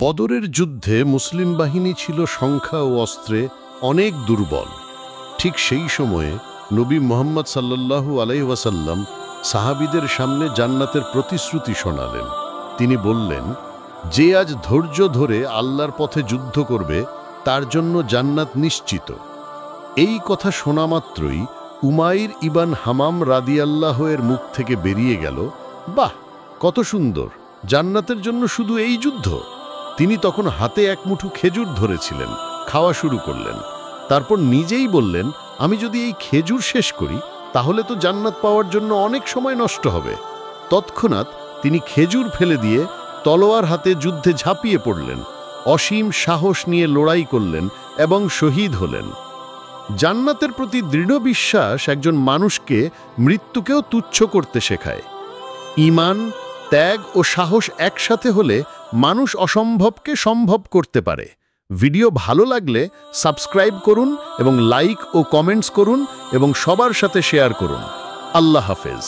বদরের যুদ্ধে মুসলিম বাহিনী ছিল সংখ্যা ও অস্ত্রে অনেক দুর্বল। ঠিক সেই সময়ে নবী মুহাম্মদ সাল্লাল্লাহু আলাইহি ওয়াসাল্লাম সাহাবীদের সামনে জান্নাতের প্রতিশ্রুতি শোনালেন। তিনি বললেন, যে আজ ধৈর্য ধরে আল্লাহর পথে যুদ্ধ করবে তার জন্য জান্নাত নিশ্চিত। এই কথা শোনা মাত্রই উমাইর ইবন হামাম রাদিয়াল্লাহু এর মুখ থেকে বেরিয়ে গেল, বাহ, কত সুন্দর! জান্নাতের জন্য শুধু এই যুদ্ধ? তিনি তখন হাতে এক মুঠো খেজুর ধরেছিলেন, খাওয়া শুরু করলেন। তারপর নিজেই বললেন, আমি যদি এই খেজুর শেষ করি তাহলে তো জান্নাত পাওয়ার জন্য অনেক সময় নষ্ট হবে। তৎক্ষণাৎ তিনি খেজুর ফেলে দিয়ে তলোয়ার হাতে যুদ্ধে ঝাঁপিয়ে পড়লেন, অসীম সাহস নিয়ে লড়াই করলেন এবং শহীদ হলেন। জান্নাতের প্রতি দৃঢ় বিশ্বাস একজন মানুষকে মৃত্যুকেও তুচ্ছ করতে শেখায়। ঈমান, ত্যাগ ও সাহস একসাথে হলে মানুষ অসম্ভবকে সম্ভব করতে পারে। ভিডিও ভালো লাগলে সাবস্ক্রাইব করুন এবং লাইক ও কমেন্টস করুন এবং সবার সাথে শেয়ার করুন। আল্লাহ হাফেজ।